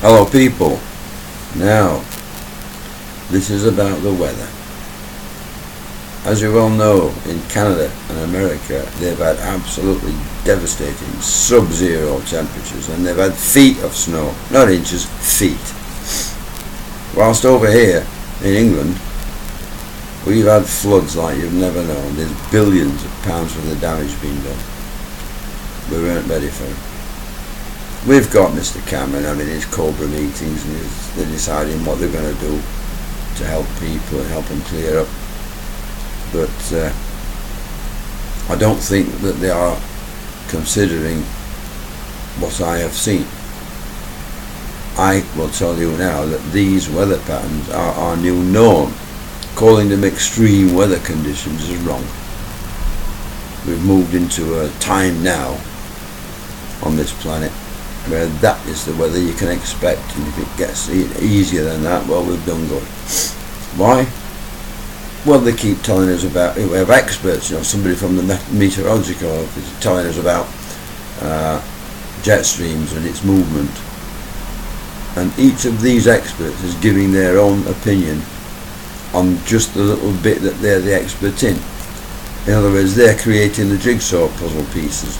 Hello people, now this is about the weather. As you well know, in Canada and America they've had absolutely devastating sub-zero temperatures, and they've had feet of snow, not inches, feet. Whilst over here in England we've had floods like you've never known. There's billions of pounds worth of damage being done. We weren't ready for it. We've got Mr. Cameron having his Cobra meetings, and they're deciding what they're going to do to help people and help them clear up. But I don't think that they are considering what I have seen. I will tell you now that these weather patterns are our new norm. Calling them extreme weather conditions is wrong. We've moved into a time now on this planet where that is the weather you can expect, and if it gets easier than that, well, we've done good. Why? Well, they keep telling us about, we have experts, somebody from the meteorological office telling us about jet streams and its movement, and each of these experts is giving their own opinion on just the little bit that they're the expert in. In other words, they're creating the jigsaw puzzle pieces.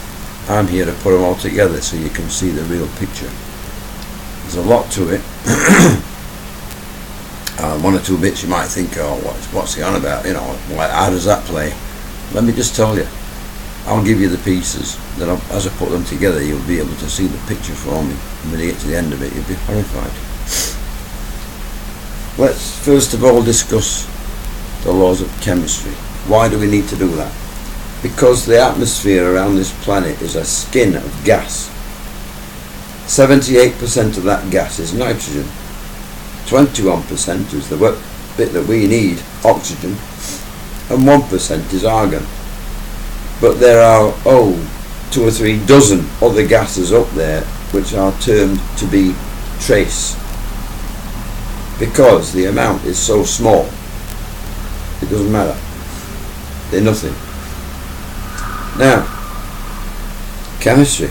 I'm here to put them all together so you can see the real picture. There's a lot to it. One or two bits you might think, oh, what's he on about? How does that play? Let me just tell you. I'll give you the pieces. That as I put them together, you'll be able to see the picture for me. And when you get to the end of it, you'll be horrified. Let's first of all discuss the laws of chemistry. Why do we need to do that? Because the atmosphere around this planet is a skin of gas. 78% of that gas is nitrogen. 21% is the bit that we need, oxygen, and 1% is argon. But there are 2 or 3 dozen other gases up there which are termed to be trace, because the amount is so small it doesn't matter, they're nothing. Now, chemistry.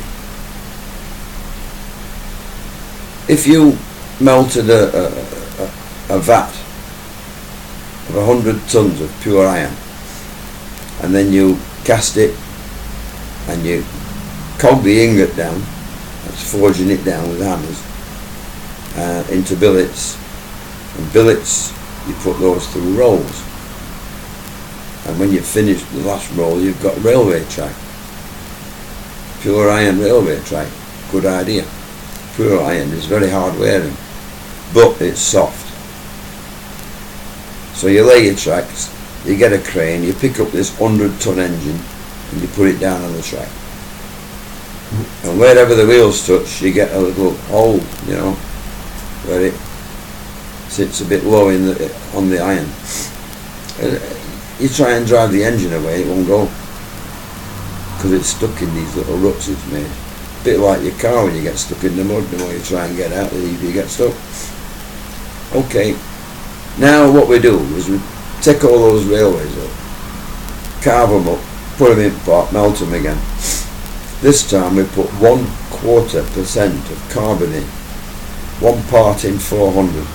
If you melted a vat of 100 tons of pure iron, and then you cast it and you cog the ingot down, that's forging it down with hammers, into billets, and billets you put those through rolls, and when you've finished the last roll you've got railway track. Pure iron railway track, good idea. Pure iron is very hard wearing, but it's soft. So you lay your tracks, you get a crane, you pick up this 100-ton engine and you put it down on the track, and wherever the wheels touch you get a little hole, where it sits a bit low on the iron. You try and drive the engine away, it won't go, because it's stuck in these little ruts it's made. A bit like your car when you get stuck in the mud. The more you try and get out, the deeper you get stuck. Okay, now what we do is we take all those railways up, carve them up, put them in pot, melt them again. This time we put 1/4% of carbon in, 1 part in 400,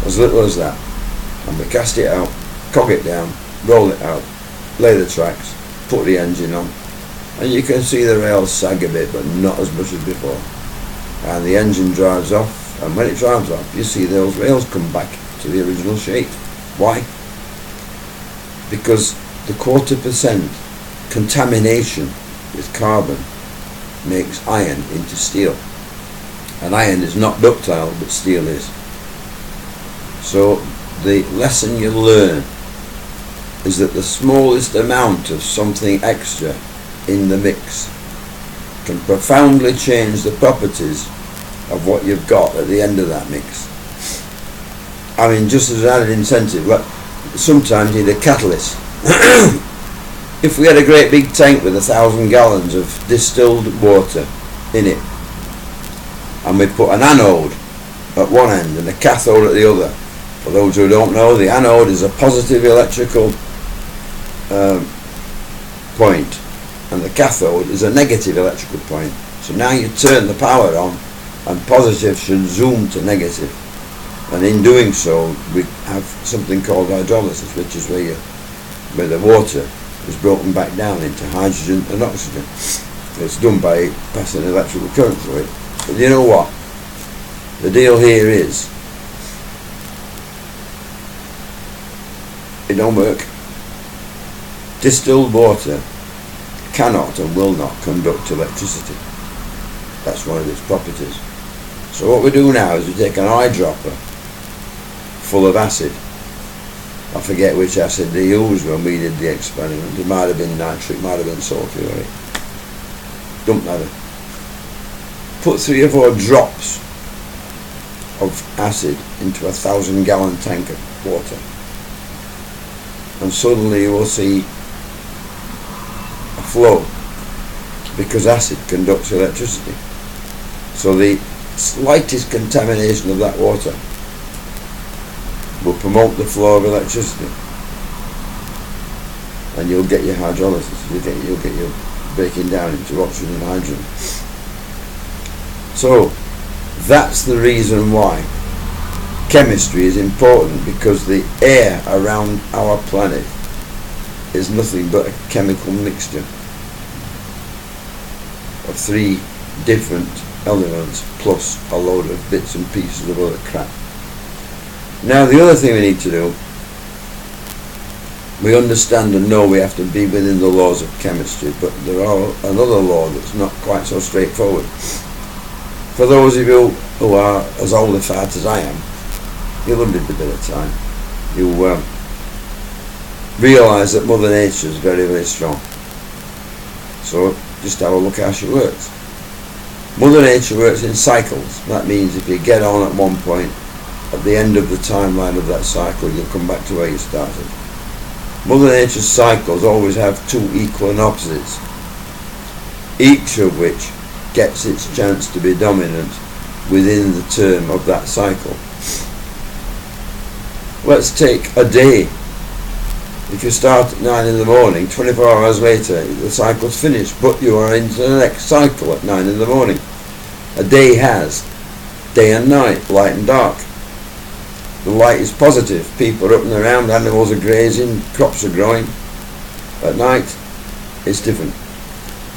as little as that, and we cast it out, cog it down, roll it out, lay the tracks, put the engine on, and you can see the rails sag a bit, but not as much as before, and the engine drives off, and when it drives off you see those rails come back to the original shape. Why? Because the 1/4% contamination with carbon makes iron into steel, and iron is not ductile but steel is. So the lesson you learn is that the smallest amount of something extra in the mix can profoundly change the properties of what you've got at the end of that mix. I mean, just as an added incentive, sometimes you need a catalyst. If we had a great big tank with 1,000 gallons of distilled water in it, and we put an anode at one end and a cathode at the other. For those who don't know, the anode is a positive electrical point, and the cathode is a negative electrical point. So now you turn the power on and positive should zoom to negative. And in doing so, we have something called hydrolysis, which is where the water is broken back down into hydrogen and oxygen. It's done by passing electrical current through it. But you know what? The deal here is, it don't work. Distilled water cannot and will not conduct electricity. That's one of its properties. So what we do now is we take an eyedropper full of acid. I forget which acid they used when we did the experiment. It might have been nitric, might have been sulfuric. Don't matter. Put 3 or 4 drops of acid into a 1,000-gallon tank of water, and suddenly you will see a flow, because acid conducts electricity. So the slightest contamination of that water will promote the flow of electricity, and you'll get your hydrolysis. You'll get your breaking down into oxygen and hydrogen. So that's the reason why chemistry is important, because the air around our planet is nothing but a chemical mixture of 3 different elements plus a load of bits and pieces of other crap. Now the other thing we need to do, we understand and know we have to be within the laws of chemistry, but there are another law that's not quite so straightforward. For those of you who are as old a fart as I am, you'll have lived a bit of time, you realise that Mother Nature is very, very strong. So just have a look how she works. Mother Nature works in cycles. That means if you get on at one point, at the end of the timeline of that cycle, you'll come back to where you started. Mother Nature's cycles always have 2 equal and opposites, each of which gets its chance to be dominant within the term of that cycle. Let's take a day. If you start at 9 in the morning, 24 hours later the cycle's finished, but you are into the next cycle at 9 in the morning. A day has day and night, light and dark. The light is positive, people are up and around, animals are grazing, crops are growing. At night it's different.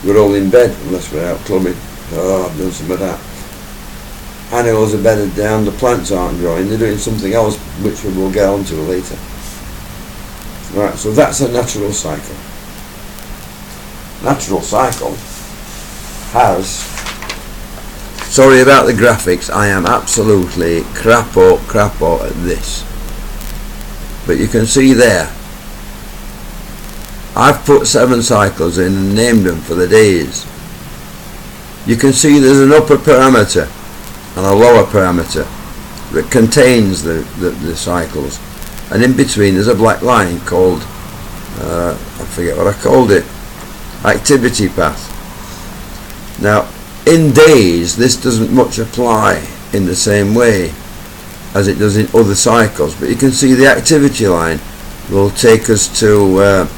We're all in bed unless we're out clubbing. Oh, I've done some of that. Animals are bedded down, the plants aren't growing, they're doing something else which we will get onto later. Right, so that's a natural cycle. Natural cycle has, sorry about the graphics, I am absolutely crapo at this. But you can see there, I've put 7 cycles in and named them for the days. You can see there's an upper parameter and a lower parameter that contains the cycles, and in between there's a black line called, I forget what I called it, activity path. Now in days this doesn't much apply in the same way as it does in other cycles, but you can see the activity line will take us to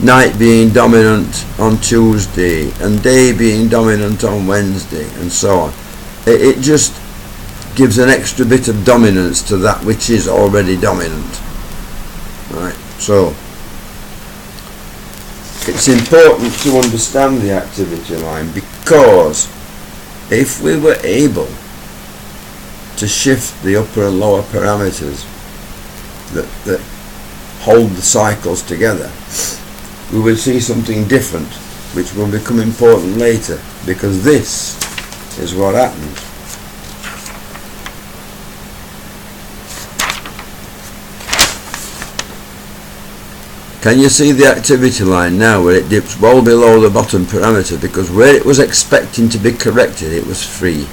night being dominant on Tuesday and day being dominant on Wednesday, and so on. It just gives an extra bit of dominance to that which is already dominant. Right, so it's important to understand the activity line, because if we were able to shift the upper and lower parameters that hold the cycles together, we will see something different which will become important later, because this is what happens. Can you see the activity line now where it dips well below the bottom parameter, because where it was expecting to be corrected it was free,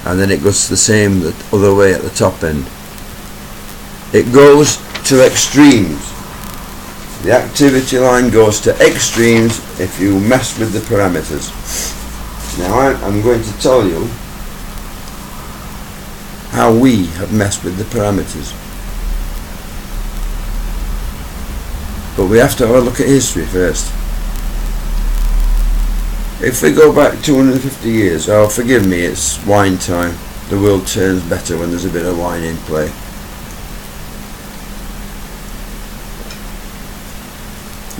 and then it goes the same the other way at the top end. It goes to extremes. The activity line goes to extremes if you mess with the parameters. Now I'm going to tell you how we have messed with the parameters. But we have to have a look at history first. If we go back 250 years, oh forgive me, it's wine time. The world turns better when there's a bit of wine in play.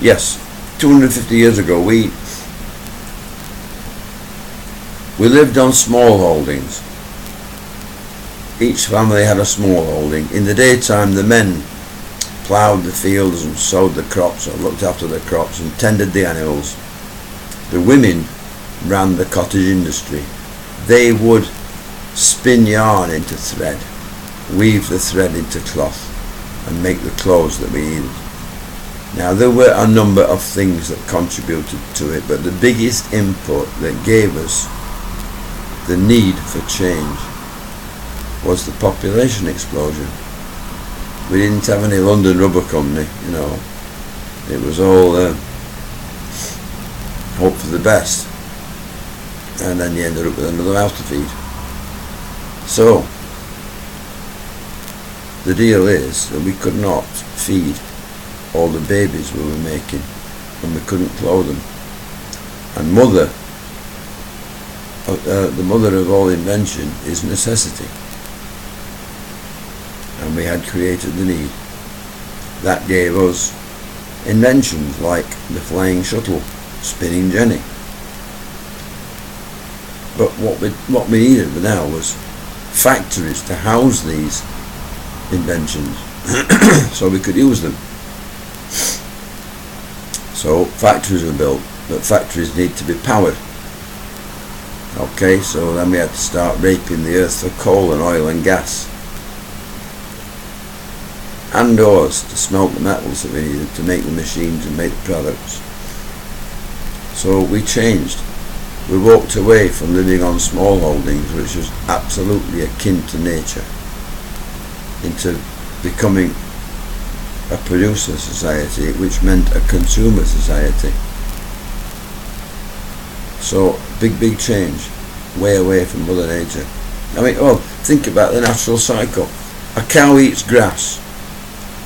Yes, 250 years ago we lived on small holdings. Each family had a small holding. In the daytime the men ploughed the fields and sowed the crops or looked after the crops and tended the animals. The women ran the cottage industry. They would spin yarn into thread, weave the thread into cloth and make the clothes that we needed. Now there were a number of things that contributed to it, but the biggest input that gave us the need for change was the population explosion. We didn't have any London Rubber Company, you know. It was all hope for the best, and then you ended up with another mouth to feed. So the deal is that we could not feed all the babies we were making, and we couldn't clothe them. And the mother of all invention is necessity, and we had created the need. That gave us inventions like the flying shuttle, spinning jenny. But what we needed now was factories to house these inventions so we could use them. So factories were built, but factories need to be powered. Okay, so then we had to start raping the earth for coal and oil and gas, and ores to smelt the metals that we needed to make the machines and make the products. So we changed. We walked away from living on small holdings, which was absolutely akin to nature, into becoming a producer society, which meant a consumer society. So big change, way away from Mother Nature. I mean, think about the natural cycle. A cow eats grass.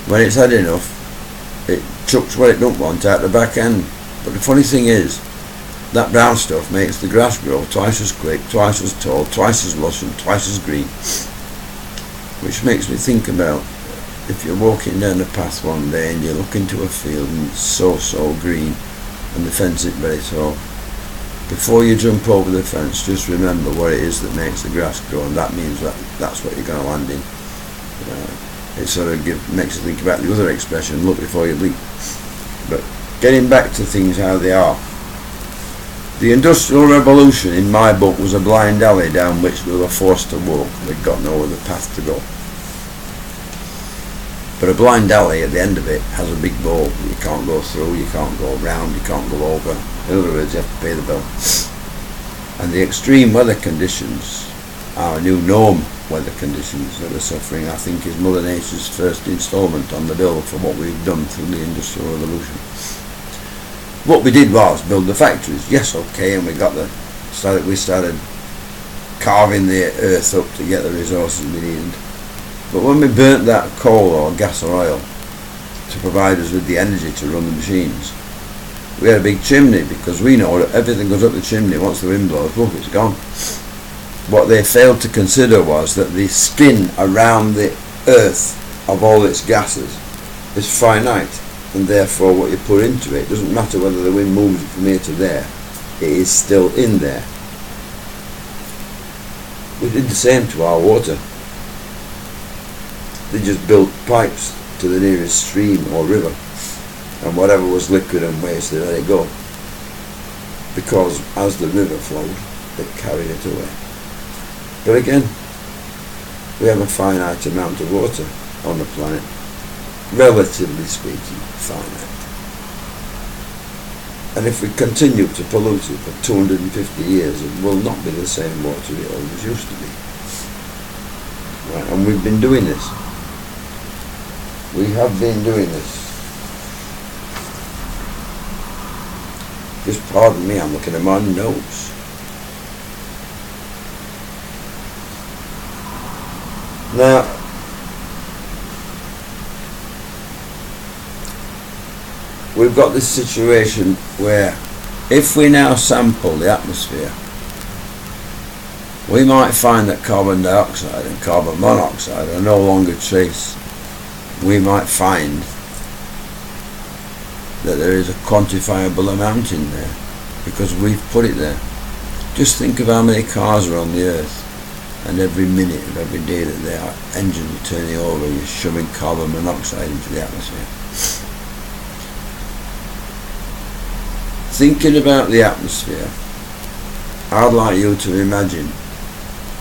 When it's had enough, it chucks what it don't want out the back end. But the funny thing is, that brown stuff makes the grass grow twice as quick, twice as tall, twice as lush and twice as green. Which makes me think about if you're walking down a path one day and you look into a field and it's so green and the fence isn't very tall. Before you jump over the fence, just remember what it is that makes the grass grow, and that means that's what you're going to land in. It sort of makes you think about the other expression, look before you leap. But getting back to things how they are. The Industrial Revolution in my book was a blind alley down which we were forced to walk. We'd got no other path to go. But a blind alley at the end of it has a big ball. You can't go through, you can't go round, you can't go over. In other words, you have to pay the bill. And the extreme weather conditions, our new norm weather conditions that we're suffering, I think is Mother Nature's first instalment on the bill for what we've done through the Industrial Revolution. What we did was build the factories. Yes, okay, and we started carving the earth up to get the resources we needed. But when we burnt that coal or gas or oil to provide us with the energy to run the machines, we had a big chimney, because we know that everything goes up the chimney once the wind blows, look, it's gone. What they failed to consider was that the skin around the earth of all its gases is finite, and therefore what you put into it doesn't matter whether the wind moves it from here to there, it is still in there. We did the same to our water. They just built pipes to the nearest stream or river, and whatever was liquid and waste they let it go, because as the river flowed it carried it away. But again, we have a finite amount of water on the planet, relatively speaking finite, and if we continue to pollute it for 250 years it will not be the same water it always used to be. Right, and we've been doing this. We have been doing this. Just pardon me, I'm looking at my notes. Now, we've got this situation where If we now sample the atmosphere, we might find that carbon dioxide and carbon monoxide are no longer trace. We might find that there is a quantifiable amount in there because we've put it there. Just think of how many cars are on the earth, and every minute of every day that their engines are turning over, you're shoving carbon monoxide into the atmosphere. Thinking about the atmosphere, I'd like you to imagine,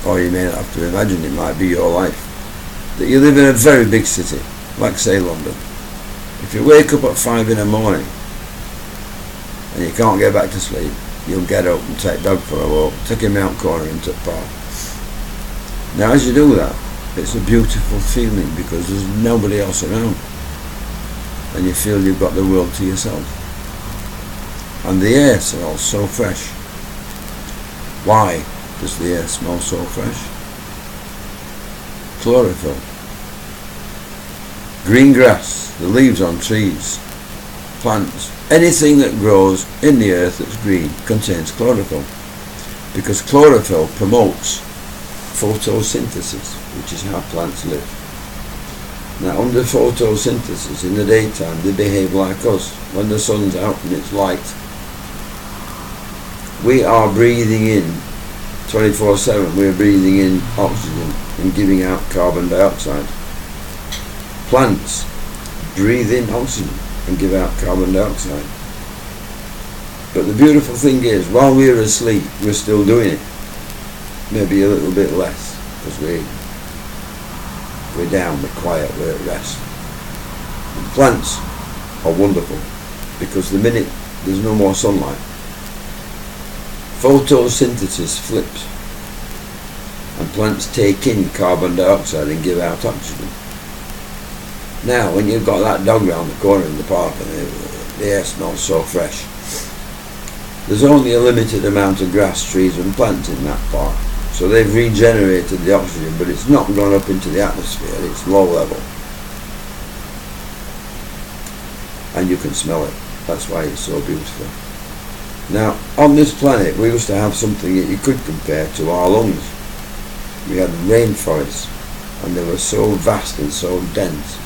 or you may not have to imagine, it might be your life, that you live in a very big city, like say London. If you wake up at 5 in the morning and you can't get back to sleep, you'll get up and take dog for a walk, take him out corner into the park. Now as you do that, it's a beautiful feeling because there's nobody else around and you feel you've got the world to yourself. And the air smells so fresh. Why does the air smell so fresh? Chlorophyll. Green grass, the leaves on trees, plants, anything that grows in the earth that's green contains chlorophyll, because chlorophyll promotes photosynthesis, which is how plants live. Now under photosynthesis, in the daytime they behave like us. When the sun's out and it's light, we are breathing in 24/7, we're breathing in oxygen and giving out carbon dioxide. Plants breathe in oxygen and give out carbon dioxide. But the beautiful thing is, while we're asleep, we're still doing it. Maybe a little bit less, because we're down, we're quiet, we're at rest. And plants are wonderful, because the minute there's no more sunlight, photosynthesis flips, and plants take in carbon dioxide and give out oxygen. Now, when you've got that dog round the corner in the park and the air smells so fresh, there's only a limited amount of grass, trees and plants in that park. So they've regenerated the oxygen, but it's not gone up into the atmosphere, it's low level. And you can smell it. That's why it's so beautiful. Now, on this planet, we used to have something that you could compare to our lungs. We had rainforests, and they were so vast and so dense.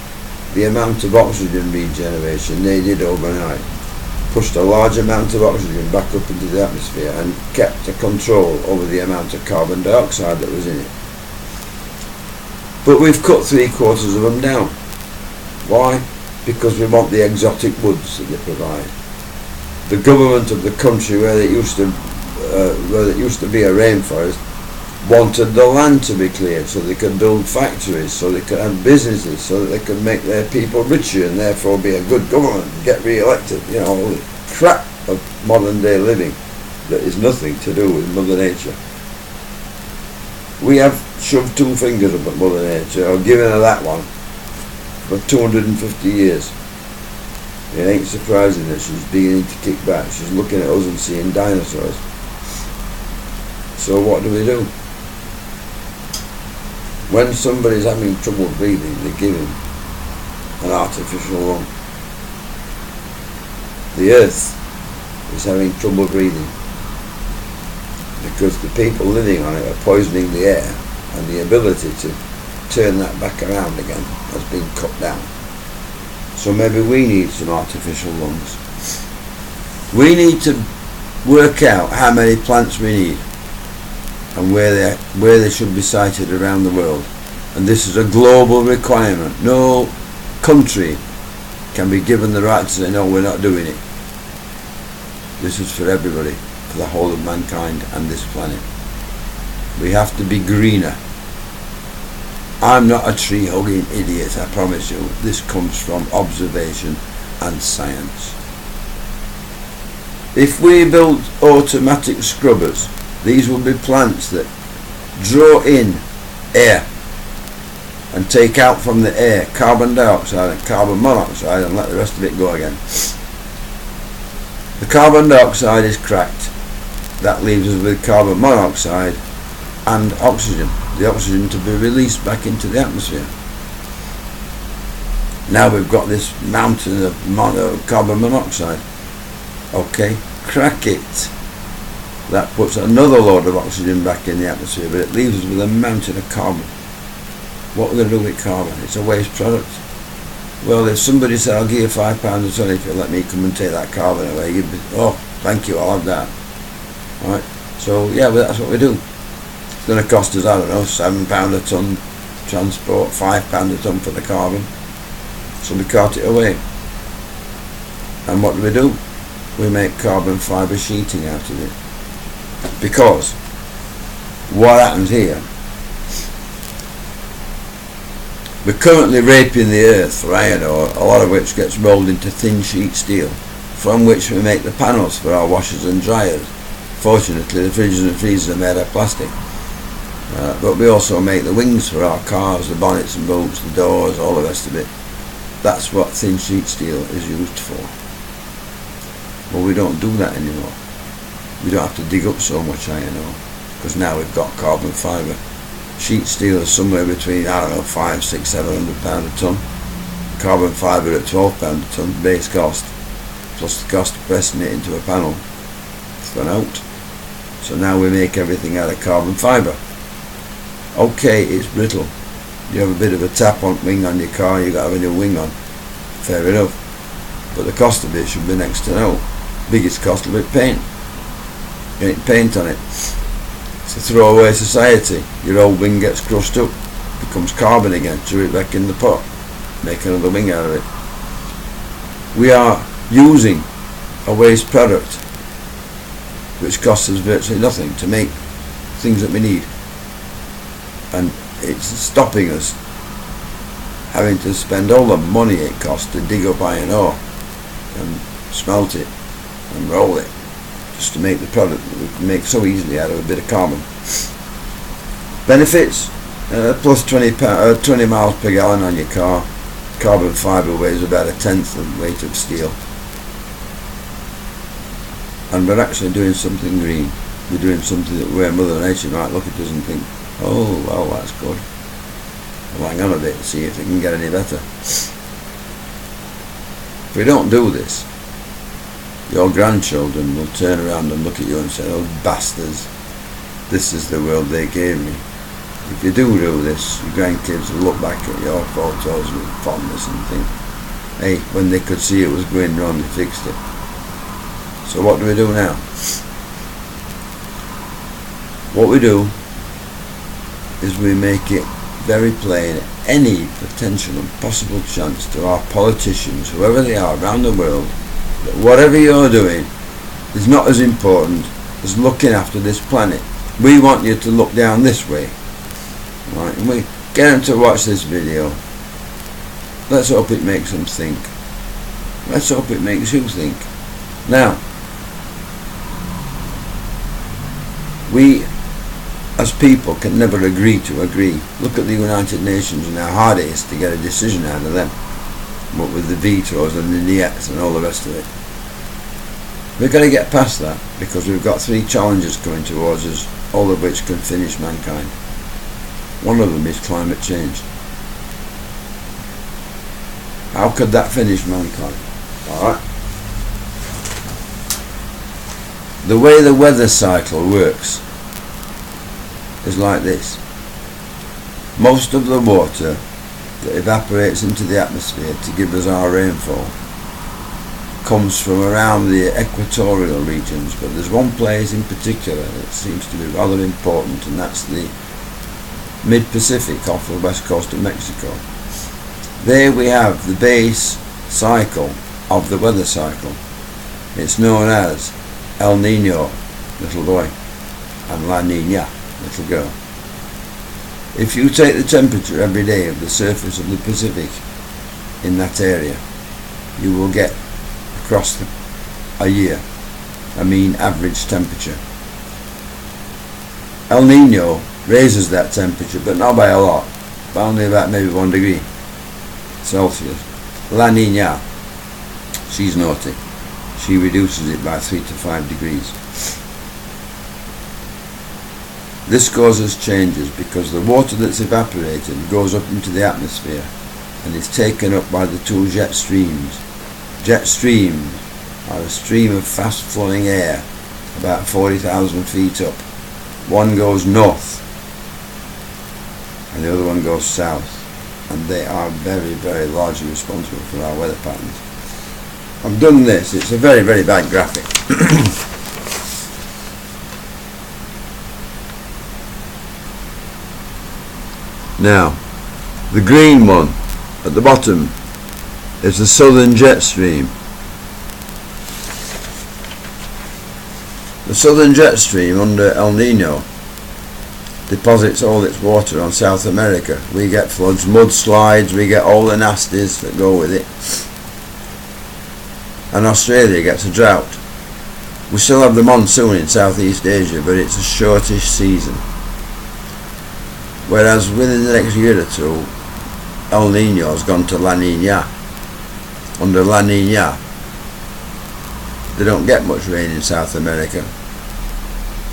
The amount of oxygen regeneration they did overnight pushed a large amount of oxygen back up into the atmosphere and kept a control over the amount of carbon dioxide that was in it. But we've cut 3/4 of them down. Why? Because we want the exotic woods that they provide. The government of the country where it used to be a rainforest wanted the land to be cleared so they could build factories, so they could have businesses, so that they could make their people richer and therefore be a good government and get re-elected. You know, all the crap of modern day living that is nothing to do with Mother Nature. We have shoved 2 fingers up at Mother Nature, or given her that one, for 250 years. It ain't surprising that she's beginning to kick back. She's looking at us and seeing dinosaurs. So what do? When somebody's having trouble breathing, they give him an artificial lung. The earth is having trouble breathing because the people living on it are poisoning the air, and the ability to turn that back around again has been cut down. So maybe we need some artificial lungs. We need to work out how many plants we need and where they should be sited around the world. And this is a global requirement. No country can be given the right to say, no, we're not doing it. This is for everybody, for the whole of mankind and this planet. We have to be greener. I'm not a tree-hugging idiot, I promise you. This comes from observation and science. If we build automatic scrubbers, these will be plants that draw in air and take out from the air carbon dioxide and carbon monoxide and let the rest of it go again. The carbon dioxide is cracked. That leaves us with carbon monoxide and oxygen. The oxygen to be released back into the atmosphere. Now we've got this mountain of carbon monoxide. Okay, crack it, that puts another load of oxygen back in the atmosphere, but it leaves us with a mountain of carbon. What we're going to do with carbon? It's a waste product. Well, if somebody said, I'll give you £5 a tonne if you let me come and take that carbon away, you'd be, oh, thank you, I'll have that. Right? So, yeah, but that's what we do. It's going to cost us, I don't know, £7 a tonne transport, £5 a tonne for the carbon. So we cart it away. And what do? We make carbon fibre sheeting out of it. Because what happens here, we're currently raping the earth for iron ore, a lot of which gets rolled into thin sheet steel, from which we make the panels for our washers and dryers. Fortunately, the fridges and freezers are made of plastic. But we also make the wings for our cars, the bonnets and boots, the doors, all the rest of it. That's what thin sheet steel is used for. Well, we don't do that anymore. We don't have to dig up so much iron ore, because now we've got carbon fibre. Sheet steel is somewhere between, I don't know, £500, £600, £700 a tonne. Carbon fibre at £12 a tonne, base cost, plus the cost of pressing it into a panel. It's gone out. So now we make everything out of carbon fibre. Okay, it's brittle. You have a bit of a tap on wing on your car, you've got to have a new wing on. Fair enough. But the cost of it should be next to no. Biggest cost will be paint. Getting paint on it. It's a throwaway society. Your old wing gets crushed up, becomes carbon again, throw it back in the pot, make another wing out of it. We are using a waste product which costs us virtually nothing to make things that we need, and it's stopping us having to spend all the money it costs to dig up iron ore and smelt it and roll it, just to make the product that we can make so easily out of a bit of carbon. Benefits, plus 20 miles per gallon on your car. Carbon fibre weighs about 1/10 the weight of steel. And we're actually doing something green. We're doing something that where Mother Nature might look at us and think, oh, well, that's good. Well, hang on a bit and see if it can get any better. If we don't do this, your grandchildren will turn around and look at you and say, oh, bastards, this is the world they gave me. If you do this, your grandkids will look back at your photos with fondness and think, hey, when they could see it was going wrong, they fixed it. So what do we do now? What we do is we make it very plain, any potential and possible chance to our politicians, whoever they are around the world, that whatever you're doing is not as important as looking after this planet. We want you to look down this way. Right, and we get them to watch this video. Let's hope it makes them think. Let's hope it makes you think. Now, we as people can never agree to agree. Look at the United Nations and how hard it is to get a decision out of them. What with the vetoes and the niets and all the rest of it. We've got to get past that, because we've got 3 challenges coming towards us, all of which can finish mankind. One of them is climate change. How could that finish mankind? Alright. The way the weather cycle works is like this. Most of the water that evaporates into the atmosphere to give us our rainfall comes from around the equatorial regions, but there's one place in particular that seems to be rather important, and that's the mid-Pacific off the west coast of Mexico. There we have the base cycle of the weather cycle. It's known as El Nino, little boy, and La Nina, little girl. If you take the temperature every day of the surface of the Pacific in that area, you will get across a year a mean average temperature. El Nino raises that temperature, but not by a lot, but only about maybe 1 degree Celsius. La Nina, she's naughty. She reduces it by 3 to 5 degrees. This causes changes because the water that's evaporated goes up into the atmosphere and is taken up by the 2 jet streams. Jet streams are a stream of fast flowing air about 40,000 feet up. One goes north and the other one goes south, and they are very, very largely responsible for our weather patterns. I've done this, it's a very, very bad graphic. Now, the green one at the bottom is the southern jet stream. The southern jet stream under El Nino deposits all its water on South America. We get floods, mudslides, we get all the nasties that go with it. And Australia gets a drought. We still have the monsoon in Southeast Asia, but it's a shortish season. Whereas within the next year or two, El Nino has gone to La Nina. Under La Nina, they don't get much rain in South America,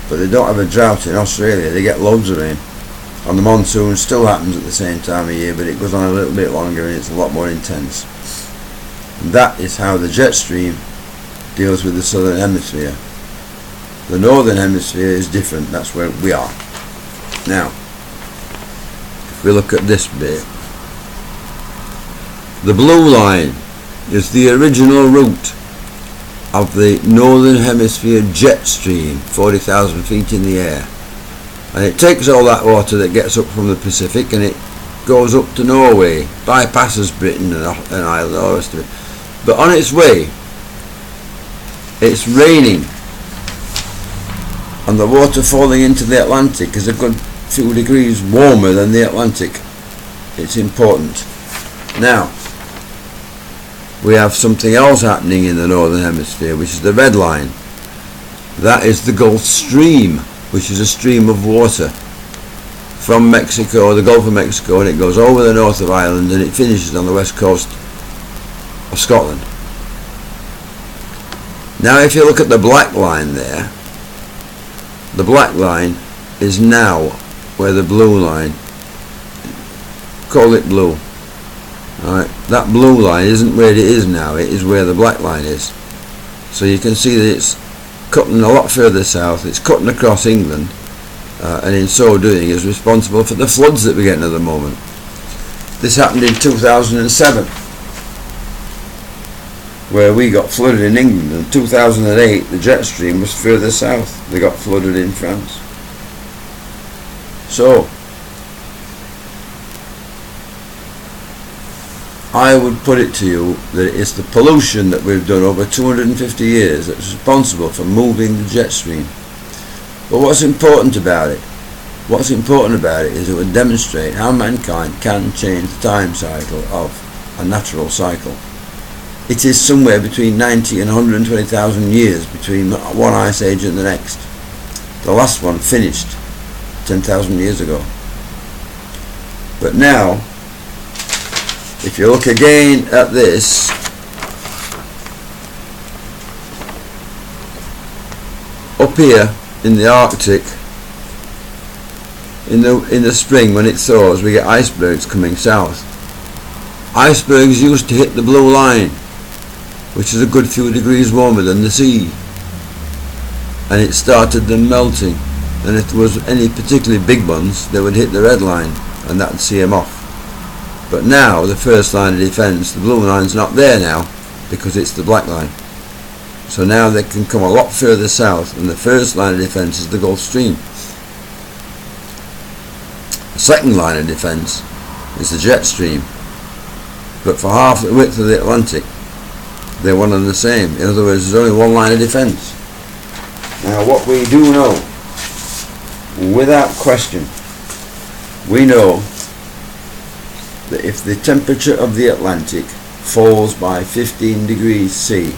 but they don't have a drought in Australia. They get loads of rain, and the monsoon still happens at the same time of year, but it goes on a little bit longer and it's a lot more intense. And that is how the jet stream deals with the southern hemisphere. The northern hemisphere is different. That's where we are now. If we look at this bit, the blue line is the original route of the northern hemisphere jet stream, 40,000 feet in the air, and it takes all that water that gets up from the Pacific and it goes up to Norway, bypasses Britain and Ireland and all the rest of it. But on its way, it's raining, and the water falling into the Atlantic is a good few degrees warmer than the Atlantic. It's important. Now, we have something else happening in the northern hemisphere, which is the red line. That is the Gulf Stream, which is a stream of water from Mexico, the Gulf of Mexico, and it goes over the north of Ireland and it finishes on the west coast of Scotland. Now if you look at the black line there, the black line is now where the blue line, call it blue. Alright, that blue line isn't where it is now, it is where the black line is. So you can see that it's cutting a lot further south, it's cutting across England, and in so doing is responsible for the floods that we're getting at the moment. This happened in 2007, where we got flooded in England. In 2008 the jet stream was further south, they got flooded in France. So I would put it to you that it's the pollution that we've done over 250 years that's responsible for moving the jet stream. But what's important about it? What's important about it is it would demonstrate how mankind can change the time cycle of a natural cycle. It is somewhere between 90 and 120,000 years between one ice age and the next. The last one finished 10,000 years ago. But now, if you look again at this, up here in the Arctic, in the spring when it thaws, we get icebergs coming south. Icebergs used to hit the blue line, which is a good few degrees warmer than the sea, and it started them melting, and if there was any particularly big ones they would hit the red line and that would see them off. But now the first line of defence, the blue line's not there now because it's the black line. So now they can come a lot further south, and the first line of defence is the Gulf Stream. The second line of defence is the jet stream, but for half the width of the Atlantic they're one and the same. In other words, there's only one line of defence. Now what we do know, without question, we know that if the temperature of the Atlantic falls by 15 degrees C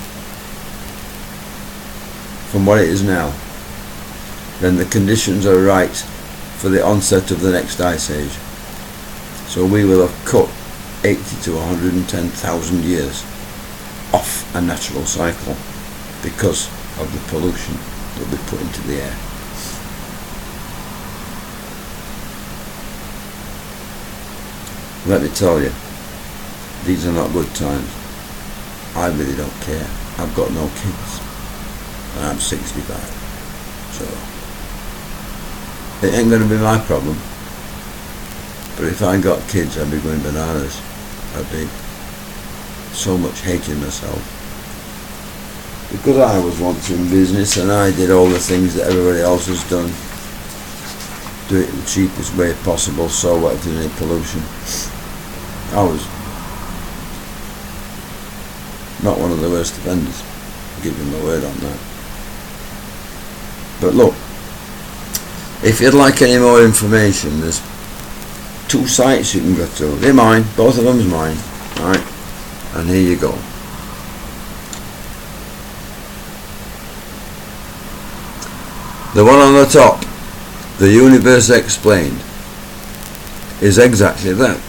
from what it is now, then the conditions are right for the onset of the next ice age. So we will have cut 80 to 110,000 years off a natural cycle because of the pollution that we put into the air. Let me tell you, these are not good times. I really don't care. I've got no kids, and I'm 65, so it ain't going to be my problem. But if I got kids, I'd be going bananas. I'd be so much hating myself, because I was once in business and I did all the things that everybody else has done. Do it the cheapest way possible, so what if there's any pollution. I was not one of the worst offenders, I'll give you my word on that. But look, if you'd like any more information, there's 2 sites you can go to. They're mine, both of them's mine, right? And here you go. The one on the top, The Universe Explained, is exactly that.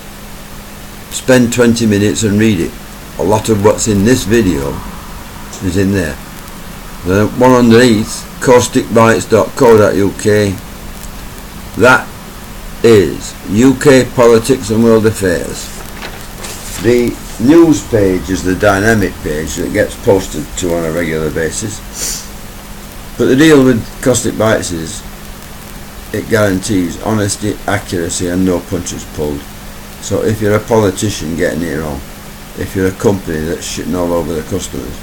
Spend 20 minutes and read it. A lot of what's in this video is in there. The one underneath, causticbites.co.uk, that is UK politics and world affairs. The news page is the dynamic page that gets posted to on a regular basis. But the deal with Caustic Bites is it guarantees honesty, accuracy and no punches pulled. So if you're a politician getting it wrong, if you're a company that's shitting all over the customers,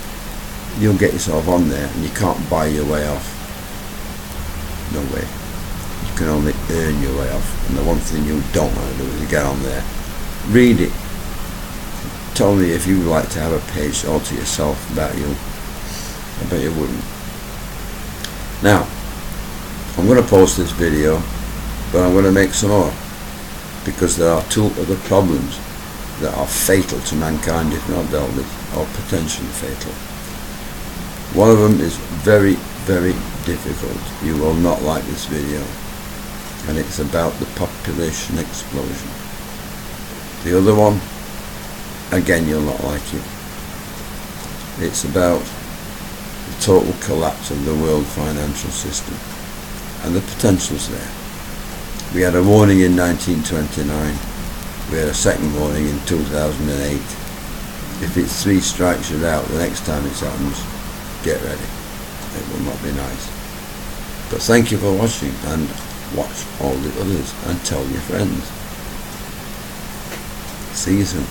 you'll get yourself on there and you can't buy your way off. No way. You can only earn your way off. And the one thing you don't want to do is get on there. Read it. Tell me if you'd like to have a page all to yourself about you. I bet you wouldn't. Now, I'm going to post this video, but I'm going to make some more, because there are 2 other problems that are fatal to mankind if not dealt with, or potentially fatal. One of them is very, very difficult. You will not like this video, and it's about the population explosion. The other one, again, you'll not like it. It's about the total collapse of the world financial system, and the potential's there. We had a warning in 1929. We had a second warning in 2008. If it's 3 strikes you're out, the next time it happens, get ready. It will not be nice. But thank you for watching, and watch all the others and tell your friends. See you soon.